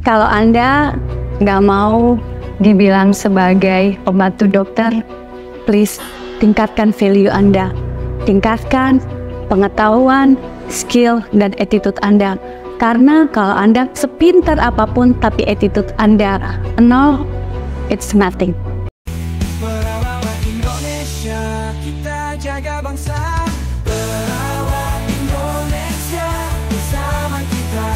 Kalau Anda nggak mau dibilang sebagai pembantu dokter, please tingkatkan value Anda. Tingkatkan pengetahuan, skill, dan attitude Anda. Karena kalau Anda sepintar apapun tapi attitude Anda nol, it's nothing. Perawat Indonesia, kita jaga bangsa. Perawat Indonesia, bersama kita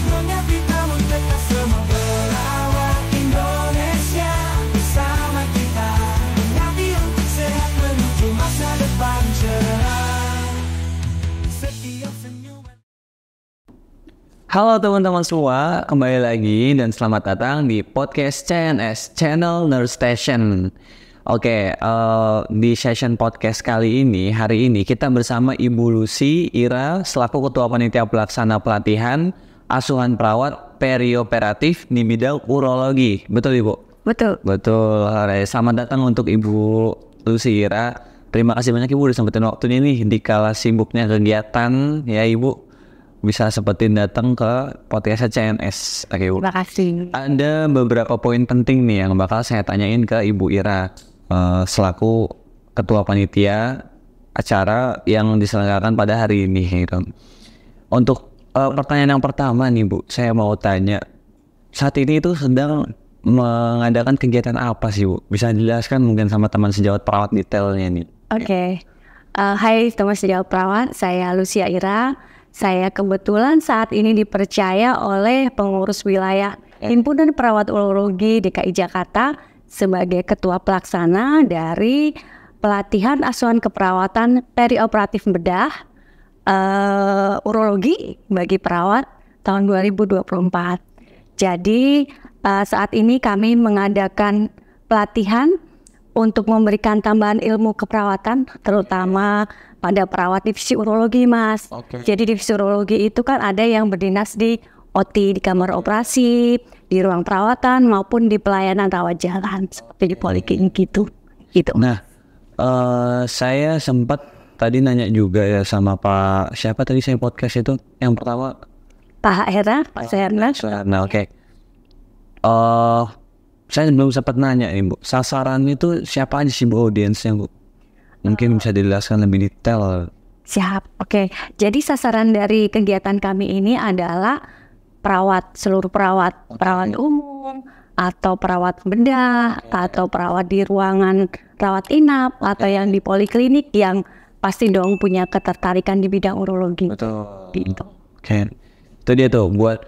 menyapi tamu kita semua. Perawat Indonesia, bersama kita menyapi untuk sehat menuju masa depan cerah. Setiap senyuman. Halo teman-teman semua, kembali lagi dan selamat datang di podcast CNS, Channel Nurse Station. Oke, di session podcast kali ini, hari ini kita bersama Ibu Lucy Ira selaku Ketua Panitia Pelaksana Pelatihan Asuhan Perawat Perioperatif di bidang urologi. Betul Ibu? Betul. Betul. Selamat datang untuk Ibu Lucy Ira. Terima kasih banyak Ibu udah sempetin waktunya nih di kala sibuknya kegiatan ya Ibu. Bisa sempetin datang ke podcast CNS. Oke, Ibu. Terima kasih. Ada beberapa poin penting nih yang bakal saya tanyain ke Ibu Ira selaku Ketua Panitia acara yang diselenggarakan pada hari ini gitu. Untuk pertanyaan yang pertama nih Bu, saya mau tanya saat ini itu sedang mengadakan kegiatan apa sih Bu? Bisa dijelaskan mungkin sama teman sejawat perawat detailnya nih. Oke. Hai teman sejawat perawat, saya Lucia Ira. Saya kebetulan saat ini dipercaya oleh pengurus wilayah Himpunan Perawat Urologi DKI Jakarta sebagai ketua pelaksana dari pelatihan asuhan keperawatan perioperatif bedah urologi bagi perawat tahun 2024. Jadi saat ini kami mengadakan pelatihan untuk memberikan tambahan ilmu keperawatan, terutama pada perawat divisi urologi, Mas. Jadi divisi urologi itu kan ada yang berdinas di OT, di kamar operasi, di ruang perawatan maupun di pelayanan rawat jalan seperti di poliklinik gitu. Nah, saya sempat tadi nanya juga ya sama Pak siapa tadi saya podcast itu yang pertama Pak Hera, Pak Serna. Nah, oke. Saya belum sempat nanya nih Bu, sasaran itu siapa aja sih Bu audiensnya Bu? Mungkin bisa dijelaskan lebih detail. Siap, oke. Jadi sasaran dari kegiatan kami ini adalah perawat, seluruh perawat, perawat umum, atau perawat bedah, atau perawat di ruangan rawat inap, atau yang di poliklinik yang pasti dong punya ketertarikan di bidang urologi. Betul. Gitu. Oke. Itu dia tuh buat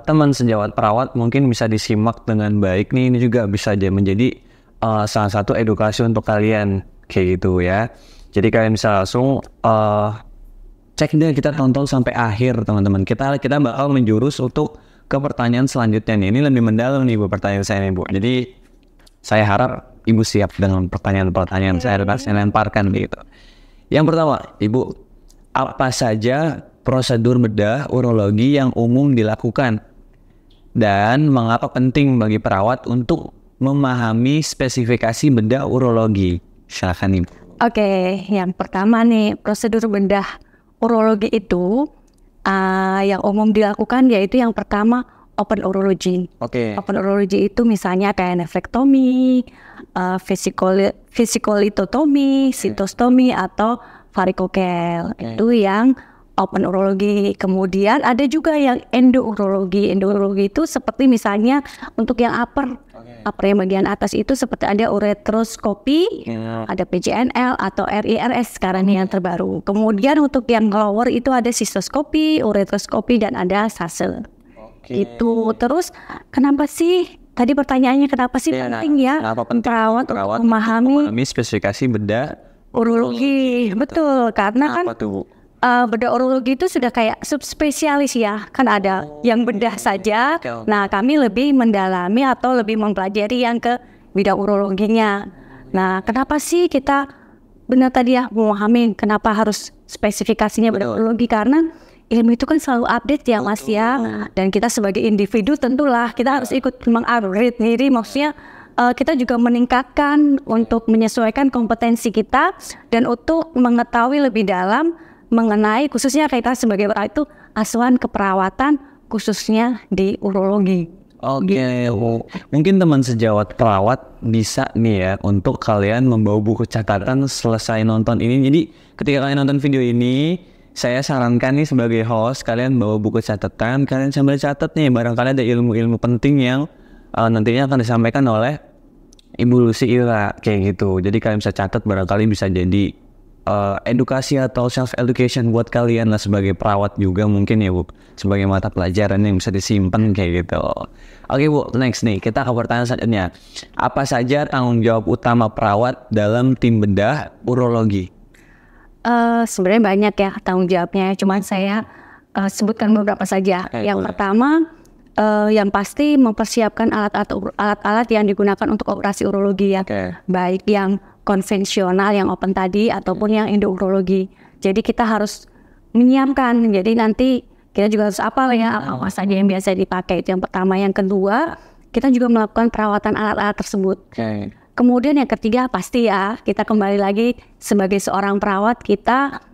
teman sejawat perawat mungkin bisa disimak dengan baik nih, ini juga bisa menjadi salah satu edukasi untuk kalian kayak gitu ya. Jadi kalian bisa langsung cek deh, kita tonton sampai akhir teman-teman. Kita bakal menjurus untuk ke pertanyaan selanjutnya nih. Ini lebih mendalam nih Bu pertanyaan saya nih Bu. Jadi saya harap Ibu siap dengan pertanyaan-pertanyaan saya lemparkan gitu. Yang pertama, Ibu, apa saja prosedur bedah urologi yang umum dilakukan dan mengapa penting bagi perawat untuk memahami spesifikasi bedah urologi? Silakan Ibu. Oke, yang pertama nih, prosedur bedah urologi itu yang umum dilakukan yaitu yang pertama open urology. Open urology itu misalnya kayak nefrektomi, vesikolitotomi, sitostomi atau varikokel. Itu yang open urologi. Kemudian ada juga yang endourologi. Endourologi itu seperti misalnya untuk yang upper yang bagian atas itu seperti ada uretroskopi, ada PJNL atau RIRS sekarang yang terbaru. Kemudian untuk yang lower itu ada sistoskopi, uretroskopi dan ada SASE. Itu terus kenapa sih? Tadi pertanyaannya kenapa sih penting ya perawat memahami spesifikasi bedah urologi? Betul, karena kan bedah urologi itu sudah kayak subspesialis ya, kan ada yang bedah saja. Nah, kami lebih mendalami atau lebih mempelajari yang ke bidang urologinya. Nah, kenapa sih kita benar tadi ya memahami kenapa harus spesifikasinya bedah urologi? Karena ilmu itu kan selalu update ya Mas ya. Dan kita sebagai individu tentulah kita harus ikut mengupgrade diri, maksudnya kita juga meningkatkan untuk menyesuaikan kompetensi kita dan untuk mengetahui lebih dalam mengenai khususnya kita sebagai perawat itu asuhan keperawatan khususnya di urologi. Oke, mungkin teman sejawat perawat bisa nih ya untuk kalian membawa buku catatan selesai nonton ini. Jadi ketika kalian nonton video ini, saya sarankan nih sebagai host kalian bawa buku catatan, kalian sambil catat nih barangkali ada ilmu-ilmu penting yang nantinya akan disampaikan oleh Ibu Lucy Ira kayak gitu. Jadi kalian bisa catat, barangkali bisa jadi edukasi atau self education buat kalian lah sebagai perawat juga mungkin ya Bu, sebagai mata pelajaran yang bisa disimpan kayak gitu. Oke Bu, next nih kita ke pertanyaan selanjutnya. Apa saja tanggung jawab utama perawat dalam tim bedah urologi? Sebenarnya banyak ya tanggung jawabnya, cuman saya sebutkan beberapa saja. Yang pertama, yang pasti mempersiapkan alat-alat yang digunakan untuk operasi urologi ya, baik yang konvensional yang open tadi ataupun yang endourologi. Jadi kita harus menyiapkan. Jadi nanti kita juga harus apa saja yang biasa dipakai. Itu yang pertama. Yang kedua, kita juga melakukan perawatan alat-alat tersebut. Kemudian yang ketiga pasti ya, kita kembali lagi sebagai seorang perawat, kita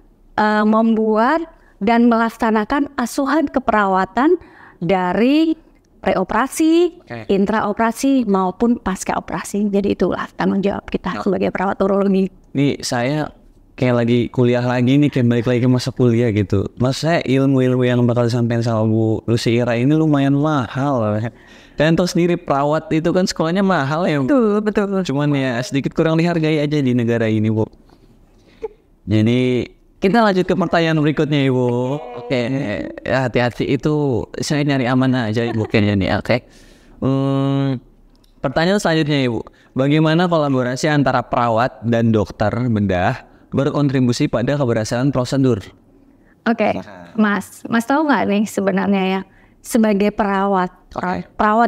membuat dan melaksanakan asuhan keperawatan dari preoperasi, intraoperasi maupun pasca operasi. Jadi itulah tanggung jawab kita sebagai perawat urologi. Nih saya kayak lagi kuliah lagi nih, kayak balik lagi ke masa kuliah gitu. Mas, saya ilmu-ilmu yang bakal disampaikan sama Bu Lucy Ira ini lumayan mahal. Kalian tahu sendiri perawat itu kan sekolahnya mahal ya. Betul. Cuman ya sedikit kurang dihargai aja di negara ini Bu. Jadi kita lanjut ke pertanyaan berikutnya Ibu. Oke, ya, hati-hati itu saya nyari aman aja Ibu kayaknya nih. Oke. Pertanyaan selanjutnya Ibu, bagaimana kolaborasi antara perawat dan dokter bedah berkontribusi pada keberhasilan prosedur? Oke, Mas tahu nggak nih sebenarnya ya, sebagai perawat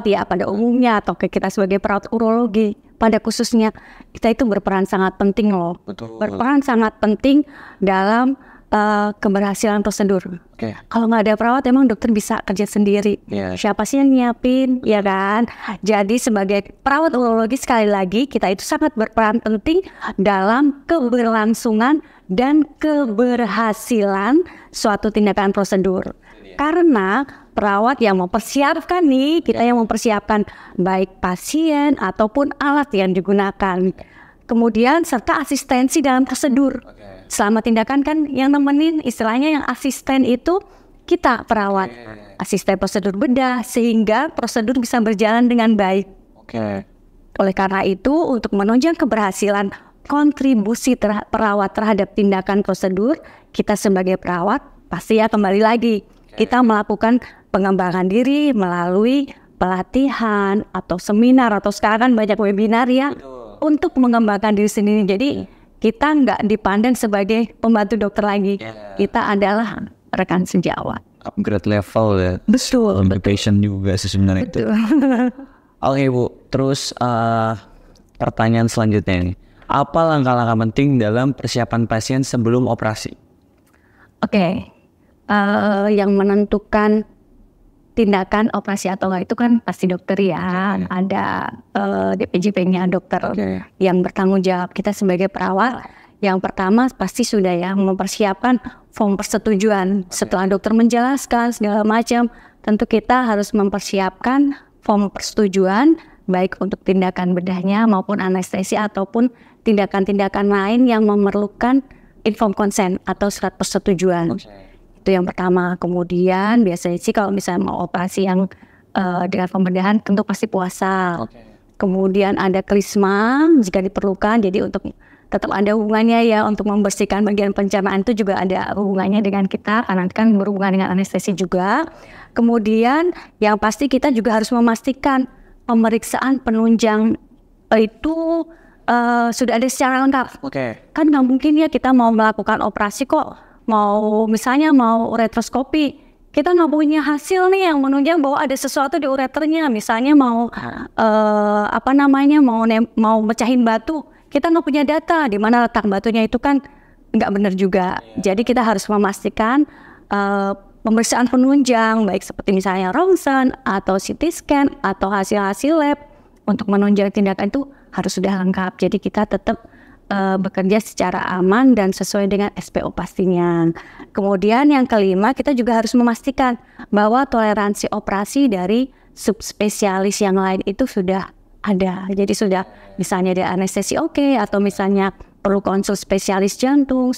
ya pada umumnya atau kita sebagai perawat urologi pada khususnya, kita itu berperan sangat penting loh. Berperan sangat penting dalam keberhasilan prosedur. Kalau nggak ada perawat, emang dokter bisa kerja sendiri. Siapa sih yang nyiapin, ya kan? Jadi sebagai perawat urologi sekali lagi kita itu sangat berperan penting dalam keberlangsungan dan keberhasilan suatu tindakan prosedur. Karena perawat yang mempersiapkan nih, kita yang mempersiapkan baik pasien ataupun alat yang digunakan. Kemudian serta asistensi dalam prosedur. Selama tindakan kan yang nemenin, istilahnya yang asisten itu kita perawat. Asisten prosedur bedah sehingga prosedur bisa berjalan dengan baik. Oleh karena itu untuk menunjang keberhasilan kontribusi perawat terhadap tindakan prosedur, kita sebagai perawat pasti ya kembali lagi. Kita melakukan pengembangan diri melalui pelatihan atau seminar atau sekarang banyak webinar ya untuk mengembangkan diri sendiri. Jadi kita nggak dipandang sebagai pembantu dokter lagi. Kita adalah rekan sejawat. Upgrade level ya. Betul. Patient juga sih sebenarnya itu. Oke Bu, terus pertanyaan selanjutnya nih. Apa langkah-langkah penting dalam persiapan pasien sebelum operasi? Yang menentukan tindakan operasi atau enggak itu kan pasti dokter ya. Ada DPJP-nya dokter yang bertanggung jawab. Kita sebagai perawat yang pertama pasti sudah ya mempersiapkan form persetujuan. Setelah dokter menjelaskan segala macam, tentu kita harus mempersiapkan form persetujuan baik untuk tindakan bedahnya maupun anestesi ataupun tindakan-tindakan lain yang memerlukan informed consent atau surat persetujuan. Itu yang pertama. Kemudian biasanya sih kalau misalnya mau operasi yang dengan pembedahan tentu pasti puasa. Kemudian ada krisma jika diperlukan. Jadi untuk tetap ada hubungannya ya untuk membersihkan bagian pencernaan itu juga ada hubungannya dengan kita karena kan berhubungan dengan anestesi juga. Kemudian yang pasti kita juga harus memastikan pemeriksaan penunjang itu sudah ada secara lengkap. Kan nggak mungkin ya kita mau melakukan operasi kok misalnya mau uretroskopi, kita nggak punya hasil nih yang menunjang bahwa ada sesuatu di ureternya. Misalnya mau mau mecahin batu, kita nggak punya data di mana letak batunya, itu kan nggak benar juga. Jadi kita harus memastikan pemeriksaan penunjang baik seperti misalnya ronsen atau CT scan atau hasil-hasil lab untuk menunjang tindakan itu harus sudah lengkap. Jadi kita tetap bekerja secara aman dan sesuai dengan SPO pastinya. Kemudian yang kelima, kita juga harus memastikan bahwa toleransi operasi dari subspesialis yang lain itu sudah ada. Jadi sudah misalnya ada anestesi oke, atau misalnya perlu konsul spesialis jantung,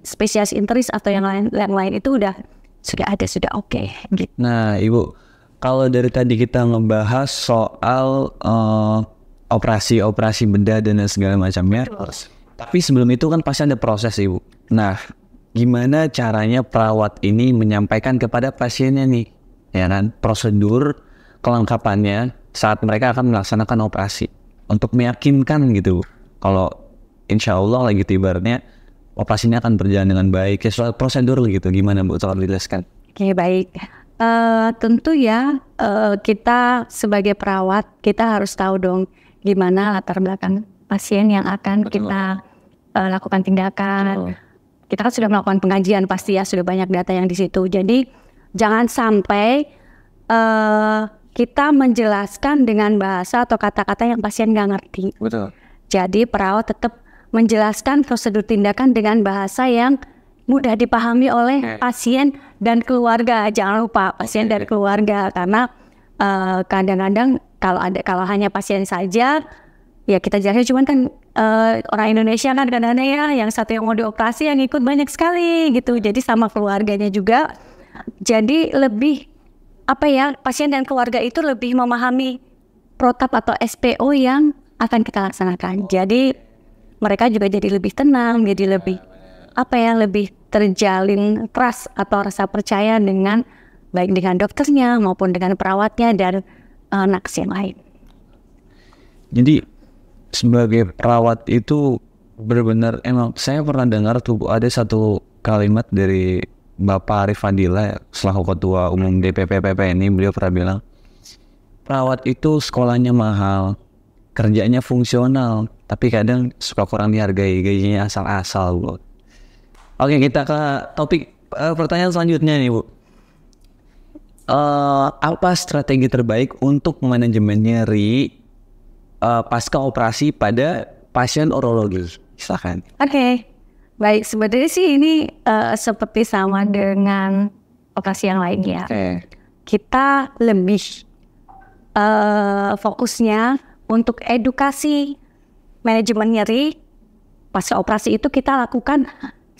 spesialis internis atau yang lain itu sudah ada, sudah oke. Gitu. Nah, Ibu, kalau dari tadi kita ngebahas soal operasi bedah dan segala macamnya. Tapi sebelum itu kan pasti ada proses, Ibu. Nah, gimana caranya perawat ini menyampaikan kepada pasiennya nih, ya kan, prosedur kelengkapannya saat mereka akan melaksanakan operasi untuk meyakinkan gitu kalau insya Allah lah gitu ibaratnya operasinya akan berjalan dengan baik. Ya, soal prosedur gitu gimana Bu, tolong dijelaskan. Oke, baik. Tentu ya kita sebagai perawat kita harus tahu dong gimana latar belakang pasien yang akan kita lakukan tindakan. Kita kan sudah melakukan pengajian pasti ya, sudah banyak data yang di situ. Jadi jangan sampai kita menjelaskan dengan bahasa atau kata-kata yang pasien nggak ngerti. Betul. Jadi perawat tetap menjelaskan prosedur tindakan dengan bahasa yang mudah dipahami oleh pasien dan keluarga. Jangan lupa pasien dan keluarga, karena kadang-kadang kalau hanya pasien saja ya kita jelasnya, cuman kan orang Indonesia kan kadang-kadang ya yang satu yang mau dioperasi yang ikut banyak sekali gitu. Jadi sama keluarganya juga. Jadi lebih pasien dan keluarga itu lebih memahami protap atau SPO yang akan kita laksanakan. Jadi mereka juga jadi lebih tenang, jadi lebih lebih terjalin trust atau rasa percaya dengan baik dengan dokternya maupun dengan perawatnya dan nakes yang lain. Jadi sebagai perawat itu benar-benar emang saya pernah dengar tuh ada satu kalimat dari Bapak Arif Fadila selaku Ketua Umum DPP PPNI, beliau pernah bilang perawat itu sekolahnya mahal, kerjanya fungsional, tapi kadang suka kurang dihargai, gajinya asal-asal, Bu. Oke, kita ke topik pertanyaan selanjutnya nih, Bu. Apa strategi terbaik untuk manajemen nyeri pasca operasi pada pasien urologi? Silakan. Oke. Baik, sebenarnya sih ini seperti sama dengan operasi yang lainnya. Kita lebih fokusnya untuk edukasi manajemen nyeri pasca operasi itu kita lakukan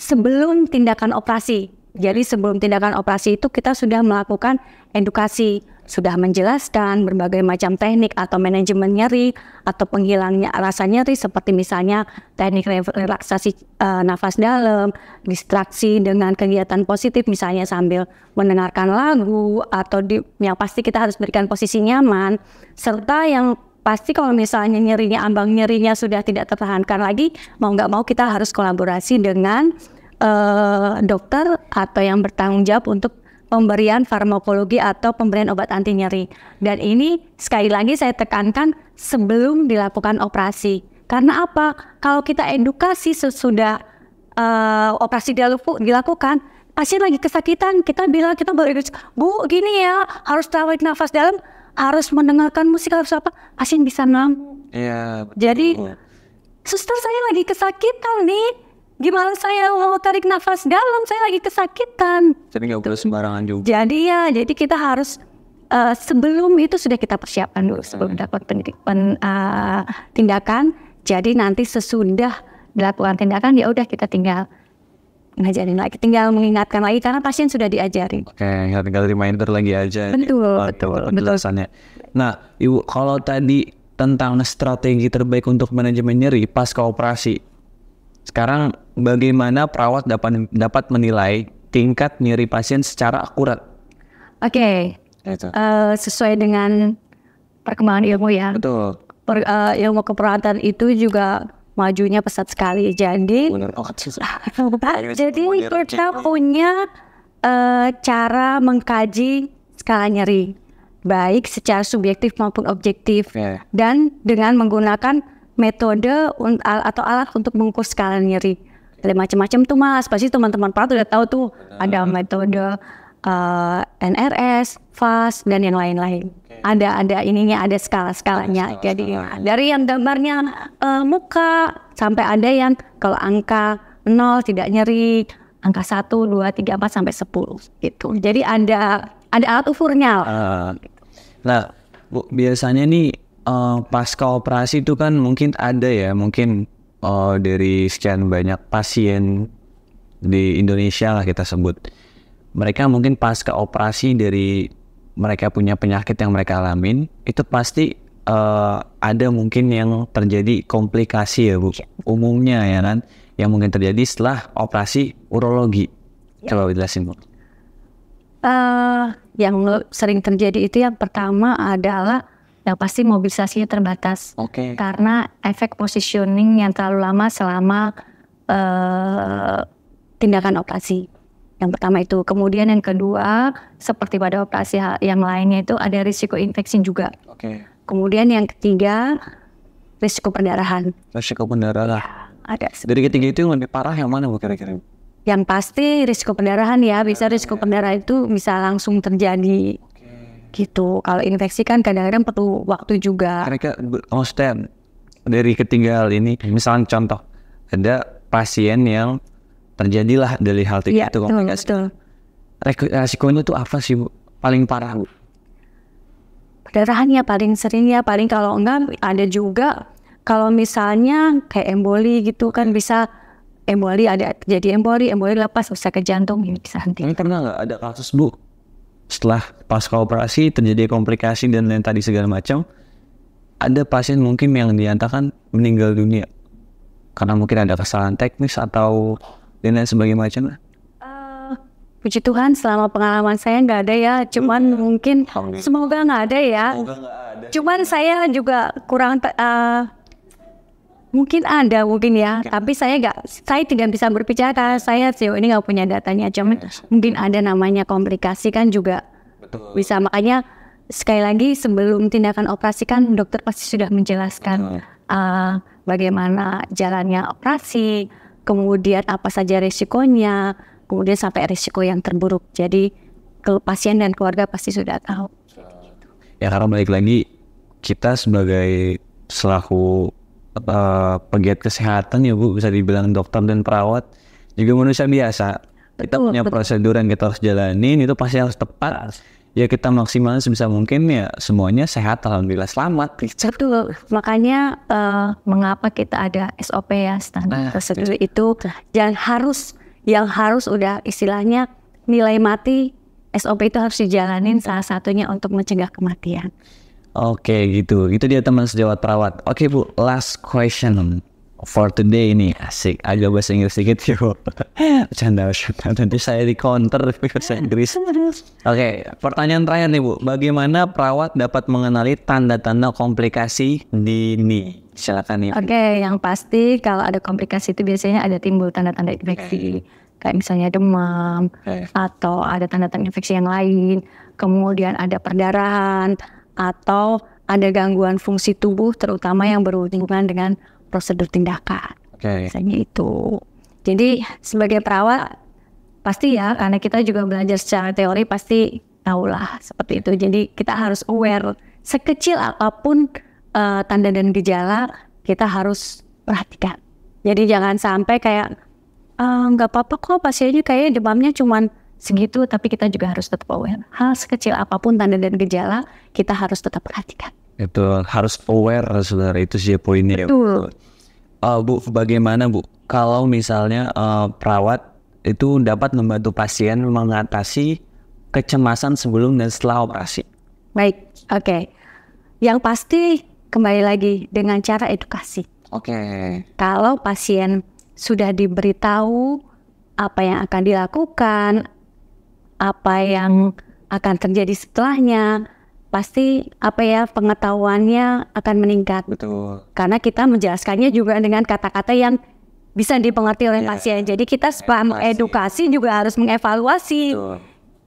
sebelum tindakan operasi. Jadi sebelum tindakan operasi itu kita sudah melakukan edukasi, sudah menjelaskan berbagai macam teknik atau manajemen nyeri atau penghilangnya rasa nyeri, seperti misalnya teknik relaksasi nafas dalam, distraksi dengan kegiatan positif misalnya sambil mendengarkan lagu atau yang pasti kita harus berikan posisi nyaman, serta yang pasti kalau misalnya ambang nyerinya sudah tidak tertahankan lagi, mau nggak mau kita harus kolaborasi dengan dokter atau yang bertanggung jawab untuk pemberian farmakologi atau pemberian obat anti nyeri. Dan ini sekali lagi saya tekankan sebelum dilakukan operasi. Karena apa? Kalau kita edukasi sesudah operasi dilakukan, pasien lagi kesakitan, kita bilang, kita baru Bu gini ya, harus tarik nafas dalam, harus mendengarkan musik, harus apa, pasien bisa ngamuk. Iya. Jadi suster saya lagi kesakitan nih, gimana saya mau tarik nafas dalam, saya lagi kesakitan. Jadi nggak boleh sembarangan juga. Jadi kita harus sebelum itu sudah kita persiapkan dulu sebelum dapat tindakan. Jadi nanti sesudah dilakukan tindakan ya udah kita tinggal ngajarin lagi, tinggal mengingatkan lagi karena pasien sudah diajarin. Oke, tinggal reminder lagi aja. Betul. Penjelasannya. Nah, Ibu, kalau tadi tentang strategi terbaik untuk manajemen nyeri pasca operasi, sekarang bagaimana perawat dapat menilai tingkat nyeri pasien secara akurat? Oke. Sesuai dengan perkembangan ilmu ya. Betul. Ilmu keperawatan itu juga majunya pesat sekali. Jadi kita punya cara mengkaji skala nyeri, baik secara subjektif maupun objektif, dan dengan menggunakan metode atau alat untuk mengukur skala nyeri. Ada macam-macam tuh Mas, pasti teman-teman perawat udah tahu tuh. Ada metode NRS, FAST, dan yang lain-lain. Ada ininya, ada skala-skalanya. Jadi dari yang gambarnya muka sampai ada yang kalau angka 0 tidak nyeri, angka 1, 2, 3, 4 sampai 10 gitu. Jadi ada alat ukurnya. Nah, Bu, biasanya nih pasca operasi itu kan mungkin ada ya, mungkin dari sekian banyak pasien di Indonesia lah kita sebut. Mereka mungkin pasca operasi dari mereka punya penyakit yang mereka alamin, itu pasti ada mungkin yang terjadi komplikasi ya Bu. Umumnya ya kan, yang mungkin terjadi setelah operasi urologi. Coba jelasin Bu. Yang sering terjadi itu yang pertama adalah yang pasti mobilisasinya terbatas. Karena efek positioning yang terlalu lama selama tindakan operasi. Yang pertama itu. Kemudian yang kedua, seperti pada operasi yang lainnya itu ada risiko infeksi juga. Kemudian yang ketiga, risiko perdarahan. Risiko perdarahan. Ada. Dari ketiga itu yang lebih parah yang mana Bu kira-kira? Yang pasti risiko perdarahan ya, bisa risiko perdarahan itu bisa langsung terjadi. Gitu. Kalau infeksi kan kadang-kadang perlu waktu juga. Maksudnya dari ketiga hal ini, misalnya contoh, ada pasien yang terjadilah dari hal itu komplikasi. Betul. Resikonya tuh apa sih Bu? Paling parah Bu? Perdarahannya paling sering ya, paling kalau enggak ada juga kalau misalnya kayak emboli gitu kan bisa emboli, ada terjadi emboli lepas bisa ke jantung, ini bisa henti. Ini pernah nggak ada kasus Bu setelah pasca operasi terjadi komplikasi dan lain tadi segala macam, ada pasien mungkin yang dinyatakan meninggal dunia karena mungkin ada kesalahan teknis atau dan lain sebagainya macam? Puji Tuhan selama pengalaman saya nggak ada ya, cuman mungkin semoga nggak ada ya. Cuman saya juga kurang mungkin ada ya, tapi saya tidak bisa berbicara karena saya sejauh ini nggak punya datanya. Cuman mungkin ada namanya komplikasi kan juga. Bisa, makanya sekali lagi sebelum tindakan operasi kan dokter pasti sudah menjelaskan bagaimana jalannya operasi, kemudian apa saja risikonya, kemudian sampai risiko yang terburuk. Jadi pasien dan keluarga pasti sudah tahu. Ya karena balik lagi kita sebagai selaku pegiat kesehatan ya Bu, bisa dibilang dokter dan perawat juga manusia biasa. Kita punya prosedur yang kita harus jalanin, itu pasti harus tepat. Ya kita maksimal sebisa mungkin ya semuanya sehat, alhamdulillah selamat. Betul, makanya mengapa kita ada SOP ya, standar prosedur itu yang harus udah istilahnya nilai mati, SOP itu harus dijalanin, salah satunya untuk mencegah kematian. Oke gitu, itu dia teman sejawat perawat. Oke Bu, last question for today ini, asik, agak bahasa Inggris sedikit ya Bu. Bercanda, nanti saya di counter bahasa Inggris. Oke, pertanyaan terakhir nih Bu, bagaimana perawat dapat mengenali tanda-tanda komplikasi dini? Silakan ya. Oke, yang pasti kalau ada komplikasi itu biasanya ada timbul tanda-tanda infeksi. Kayak misalnya demam, atau ada tanda-tanda infeksi yang lain, kemudian ada perdarahan, atau ada gangguan fungsi tubuh terutama yang berhubungan dengan prosedur tindakan. Misalnya itu. Jadi sebagai perawat pasti ya, karena kita juga belajar secara teori pasti tahulah seperti itu. Jadi kita harus aware, sekecil apapun tanda dan gejala kita harus perhatikan. Jadi jangan sampai kayak nggak apa-apa kok pasiennya kayaknya demamnya cuman segitu, tapi kita juga harus tetap aware. Hal sekecil apapun tanda dan gejala kita harus tetap perhatikan. Itu harus aware saudara, itu sih poinnya. Betul. Bu, bagaimana Bu kalau misalnya perawat itu dapat membantu pasien mengatasi kecemasan sebelum dan setelah operasi? Baik, oke. Yang pasti kembali lagi dengan cara edukasi. Kalau pasien sudah diberitahu apa yang akan dilakukan, apa yang akan terjadi setelahnya, pasti pengetahuannya akan meningkat. Betul. Karena kita menjelaskannya juga dengan kata-kata yang bisa dipengerti oleh pasien. Jadi kita setelah mengedukasi juga harus mengevaluasi.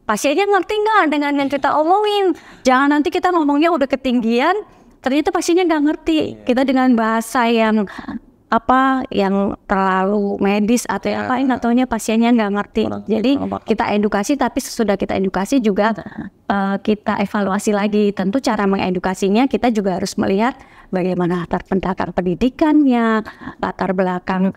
Pasiennya ngerti nggak dengan yang kita omongin? Jangan nanti kita ngomongnya udah ketinggian, ternyata pasiennya nggak ngerti. Kita dengan bahasa yang yang terlalu medis atau yang lain, ataunya pasiennya nggak ngerti. Jadi kita edukasi, tapi sesudah kita edukasi juga kita evaluasi lagi. Tentu cara mengedukasinya kita juga harus melihat bagaimana latar belakang pendidikannya, latar belakang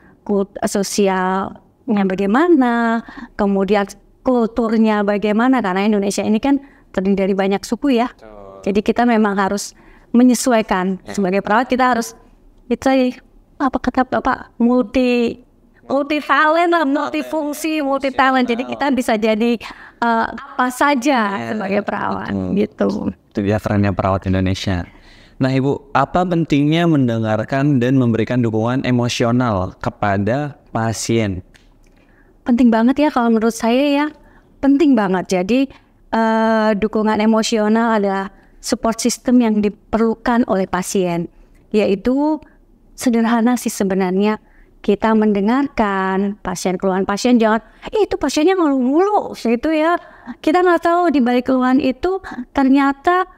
sosialnya bagaimana, kemudian kulturnya bagaimana, karena Indonesia ini kan terdiri dari banyak suku ya. Jadi kita memang harus menyesuaikan sebagai perawat. Kita harus apa kata Bapak, multi talent lah, multifungsi, multi talent. Jadi kita bisa jadi apa saja sebagai perawat gitu. Itu dia kerennya perawat Indonesia. Nah Ibu, apa pentingnya mendengarkan dan memberikan dukungan emosional kepada pasien? Penting banget ya kalau menurut saya ya, penting banget. Jadi dukungan emosional adalah support system yang diperlukan oleh pasien. Yaitu sederhana sih sebenarnya, kita mendengarkan pasien, keluhan pasien, jangan itu pasiennya ngeluh mulu gitu ya. Kita nggak tahu di balik keluhan itu ternyata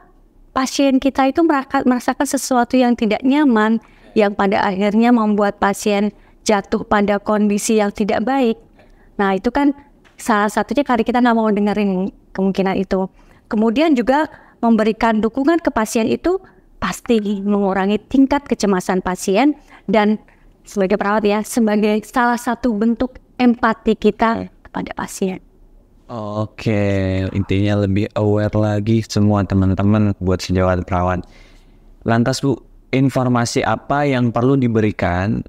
pasien kita itu merasakan sesuatu yang tidak nyaman, yang pada akhirnya membuat pasien jatuh pada kondisi yang tidak baik. Nah itu kan salah satunya karena kita nggak mau dengerin kemungkinan itu. Kemudian juga memberikan dukungan ke pasien itu pasti mengurangi tingkat kecemasan pasien, dan sebagai perawat ya, sebagai salah satu bentuk empati kita kepada pasien. Oke, intinya lebih aware lagi semua teman-teman buat sejawat perawat. Lantas Bu, informasi apa yang perlu diberikan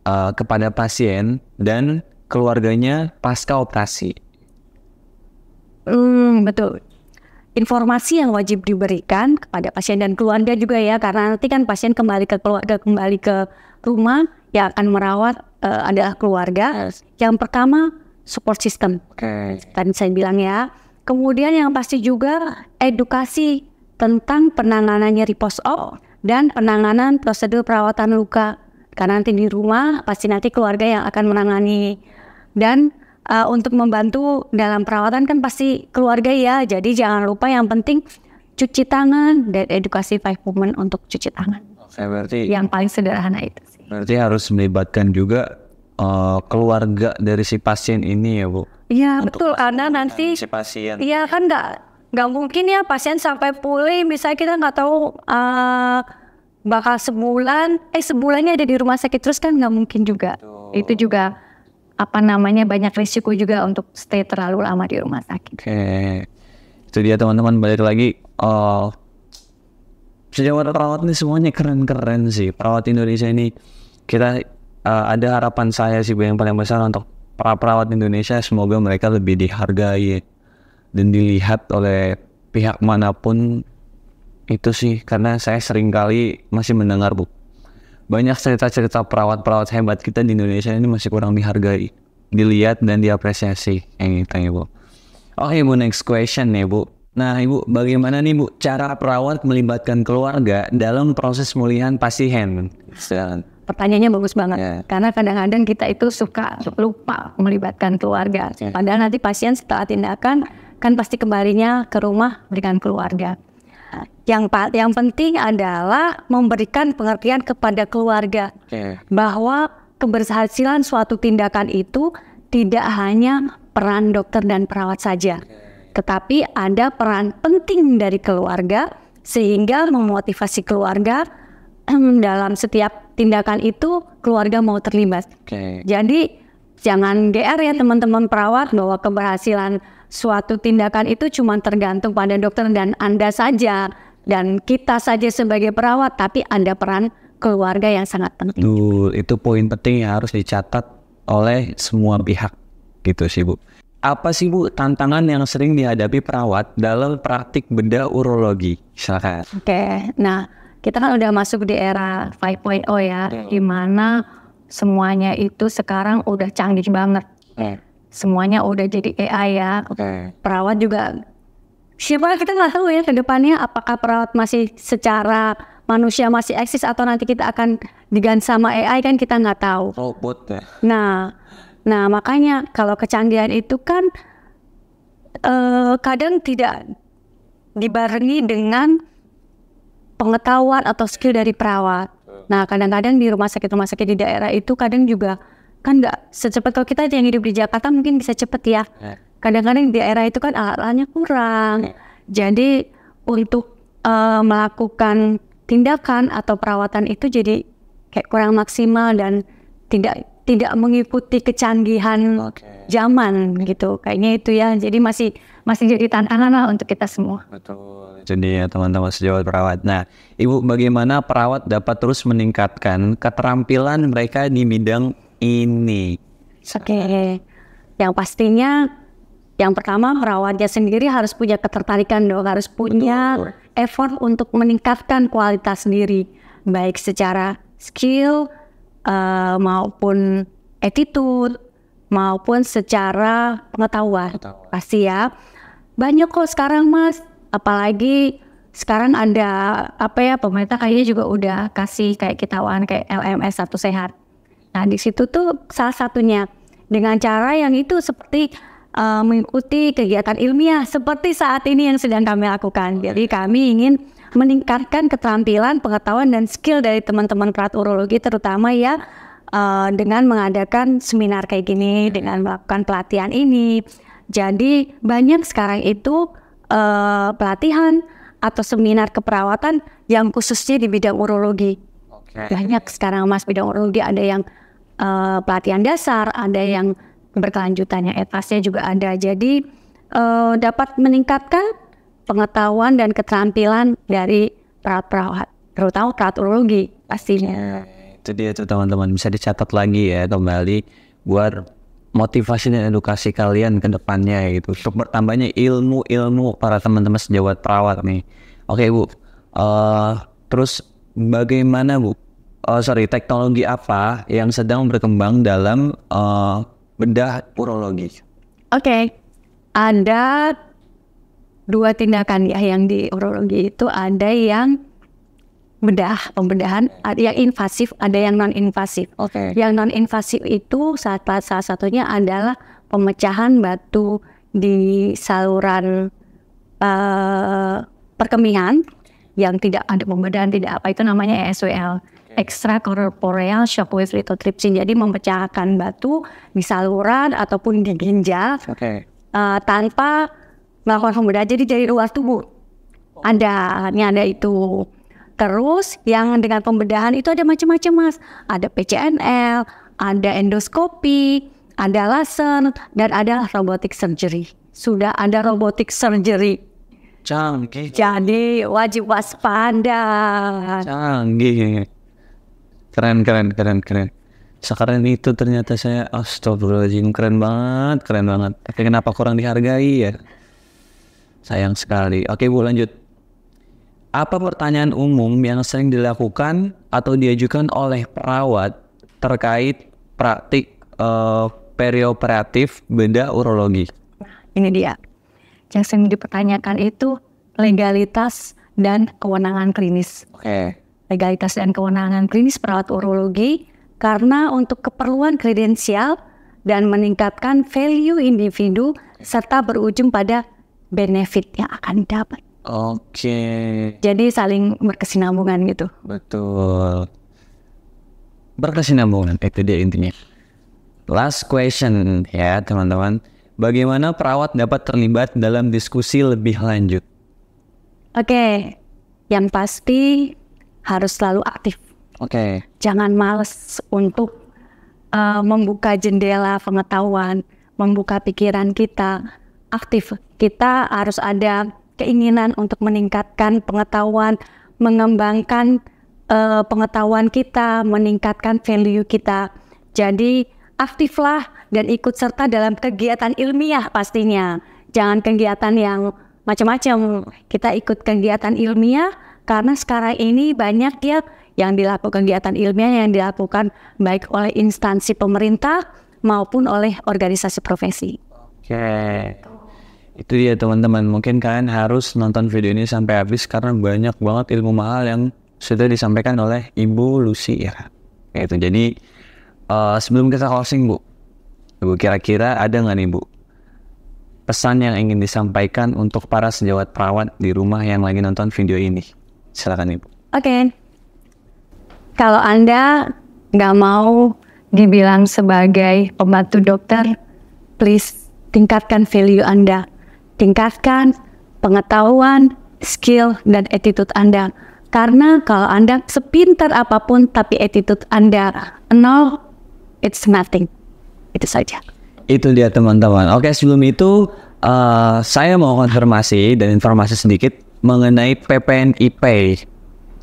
kepada pasien dan keluarganya pasca operasi? Betul. Informasi yang wajib diberikan kepada pasien dan keluarga juga ya, karena nanti kan pasien kembali ke keluarga, kembali ke rumah, yang akan merawat adalah keluarga. Yang pertama, support system. Tadi saya bilang ya. Kemudian yang pasti juga edukasi tentang penanganan nyeri post-op dan penanganan prosedur perawatan luka. Karena nanti di rumah pasti nanti keluarga yang akan menangani. Dan untuk membantu dalam perawatan kan pasti keluarga ya. Jadi jangan lupa yang penting cuci tangan dan edukasi 5 movement untuk cuci tangan. Berarti yang paling sederhana itu sih. Berarti harus melibatkan juga keluarga dari si pasien ini ya Bu? Iya betul, karena nanti si pasien. Iya kan nggak mungkin ya pasien sampai pulih, misalnya kita nggak tahu bakal sebulannya ada di rumah sakit terus kan nggak mungkin juga. Itu juga banyak risiko juga untuk stay terlalu lama di rumah sakit. Oke, itu dia teman-teman, balik lagi. Sejawat perawat ini semuanya keren-keren sih. Perawat Indonesia ini kita ada harapan saya sih yang paling besar untuk para perawat Indonesia, semoga mereka lebih dihargai dan dilihat oleh pihak manapun itu sih, karena saya sering kali masih mendengar Bu, banyak cerita-cerita perawat-perawat hebat kita di Indonesia ini masih kurang dihargai, dilihat dan diapresiasi yang gitu ya Bu. Oke Bu, next question nih Bu. Nah Ibu, bagaimana nih Bu cara perawat melibatkan keluarga dalam proses pemulihan pasien? Pertanyaannya bagus banget, karena kadang-kadang kita itu suka lupa melibatkan keluarga. Padahal nanti pasien setelah tindakan kan pasti kembalinya ke rumah berikan keluarga. Yang penting adalah memberikan pengertian kepada keluarga bahwa keberhasilan suatu tindakan itu tidak hanya peran dokter dan perawat saja, tetapi ada peran penting dari keluarga sehingga memotivasi keluarga dalam setiap tindakan itu keluarga mau terlibat. Jadi jangan GR ya teman-teman perawat bahwa keberhasilan suatu tindakan itu cuma tergantung pada dokter dan Anda saja dan kita saja sebagai perawat, tapi ada peran keluarga yang sangat penting. Itu poin penting yang harus dicatat oleh semua pihak gitu sih Bu. Apa sih Bu tantangan yang sering dihadapi perawat dalam praktik bedah urologi? Silakan. Nah kita kan udah masuk di era 5.0 ya, di mana semuanya itu sekarang udah canggih banget. Semuanya udah jadi AI ya. Perawat juga, siapa kita nggak tahu ya ke depannya apakah perawat masih secara manusia masih eksis atau nanti kita akan diganti sama AI kan kita nggak tahu. Robot ya. Nah makanya kalau kecanggihan itu kan kadang tidak dibarengi dengan pengetahuan atau skill dari perawat. Nah kadang-kadang di rumah sakit di daerah itu kadang juga kan nggak secepat, kalau kita yang hidup di Jakarta mungkin bisa cepet ya. Kadang-kadang di daerah itu kan alat-alatnya kurang. Jadi untuk melakukan tindakan atau perawatan itu jadi kayak kurang maksimal dan tidak tidak mengikuti kecanggihan zaman gitu. Kayaknya itu ya. Jadi masih jadi tantangan lah untuk kita semua. Betul. Jadi ya teman-teman sejawat perawat. Nah, Ibu, bagaimana perawat dapat terus meningkatkan keterampilan mereka di bidang ini? Oke. Yang pastinya yang pertama perawatnya sendiri harus punya ketertarikan dong, harus punya effort untuk meningkatkan kualitas sendiri, baik secara skill maupun attitude maupun secara pengetahuan. Pasti ya. Banyak kok sekarang Mas, apalagi sekarang ada pemerintah kayaknya juga udah kasih kayak kitauan kayak LMS Satu Sehat. Nah di situ tuh salah satunya dengan cara yang itu seperti mengikuti kegiatan ilmiah seperti saat ini yang sedang kami lakukan. Jadi kami ingin meningkatkan keterampilan, pengetahuan dan skill dari teman-teman perawat urologi terutama ya dengan mengadakan seminar kayak gini, dengan melakukan pelatihan ini. Jadi banyak sekarang itu pelatihan atau seminar keperawatan yang khususnya di bidang urologi. Banyak sekarang Mas bidang urologi, ada yang pelatihan dasar, ada yang berkelanjutannya, etasnya juga ada. Jadi dapat meningkatkan pengetahuan dan keterampilan dari perawat-perawat, terutama perawat urologi pastinya. Itu dia tuh teman-teman, bisa dicatat lagi ya kembali buat motivasi dan edukasi kalian ke depannya gitu, untuk bertambahnya ilmu para teman-teman sejawat perawat nih. Oke Bu, terus bagaimana Bu? Teknologi apa yang sedang berkembang dalam bedah urologi? Oke, ada 2 tindakan ya yang di urologi itu, ada yang pembedahan, ada yang invasif, ada yang non-invasif. Yang non-invasif itu salah satunya adalah pemecahan batu di saluran perkemihan yang tidak ada pembedahan, tidak apa itu namanya ESWL. Extracorporeal shockwave lithotripsy. Jadi memecahkan batu di saluran ataupun di ginjal tanpa melakukan pembedahan. Jadi dari luar tubuh ada itu. Terus yang dengan pembedahan itu ada macam-macam Mas. Ada PCNL, ada endoskopi, ada laser, dan ada robotic surgery. Sudah ada robotic surgery. Canggih. Jadi wajib waspada. Canggih. Keren. Sekarang itu ternyata saya, astagfirullahaladzim, keren banget. Tapi kenapa kurang dihargai ya? Sayang sekali. Oke Bu, lanjut. Apa pertanyaan umum yang sering dilakukan atau diajukan oleh perawat terkait praktik perioperatif bedah urologi? Ini dia. Yang sering dipertanyakan itu legalitas dan kewenangan klinis. Legalitas dan kewenangan klinis perawat urologi karena untuk keperluan kredensial dan meningkatkan value individu serta berujung pada benefit yang akan didapat. Jadi saling berkesinambungan gitu. Betul. Berkesinambungan, itu dia intinya. Last question ya teman-teman. Bagaimana perawat dapat terlibat dalam diskusi lebih lanjut? Yang pasti harus selalu aktif. Jangan males untuk membuka jendela pengetahuan, membuka pikiran kita. Aktif. Kita harus ada keinginan untuk meningkatkan pengetahuan, mengembangkan pengetahuan kita, meningkatkan value kita. Jadi aktiflah dan ikut serta dalam kegiatan ilmiah pastinya. Jangan kegiatan yang macam-macam. Kita ikut kegiatan ilmiah karena sekarang ini banyak ya yang dilakukan kegiatan ilmiah yang dilakukan baik oleh instansi pemerintah maupun oleh organisasi profesi. Itu dia teman-teman. Mungkin kalian harus nonton video ini sampai habis karena banyak banget ilmu mahal yang sudah disampaikan oleh Ibu Lucy ya. Jadi sebelum kita closing Bu, kira-kira ada nggak nih Bu pesan yang ingin disampaikan untuk para sejawat perawat di rumah yang lagi nonton video ini? Silakan Ibu. Kalau Anda nggak mau dibilang sebagai pembantu dokter, please tingkatkan value Anda, tingkatkan pengetahuan, skill dan attitude Anda. Karena kalau Anda sepintar apapun tapi attitude Anda nol, it's nothing. Itu saja. Itu dia teman-teman. Oke, sebelum itu saya mau konfirmasi dan informasi sedikit mengenai PPNI Pay.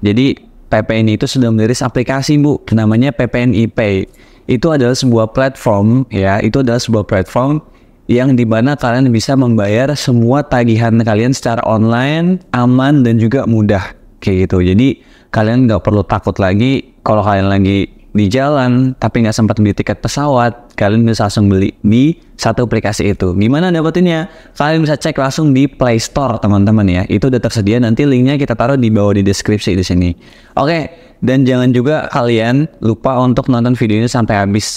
Jadi PPNI itu sudah merilis aplikasi Bu, namanya PPNI Pay. Itu adalah sebuah platform ya, itu adalah sebuah platform yang dimana kalian bisa membayar semua tagihan kalian secara online, aman dan juga mudah kayak gitu. Jadi kalian nggak perlu takut lagi kalau kalian lagi di jalan tapi nggak sempat beli tiket pesawat, kalian bisa langsung beli di satu aplikasi itu. Gimana dapetinnya? Kalian bisa cek langsung di Play Store teman-teman ya. Itu udah tersedia, nanti linknya kita taruh di bawah di deskripsi di sini. Oke, dan jangan juga kalian lupa untuk nonton video ini sampai habis.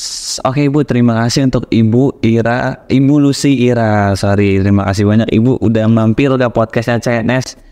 Oke Ibu, terima kasih untuk Ibu Lucy Ira. Terima kasih banyak Ibu udah mampir ke podcastnya CNS.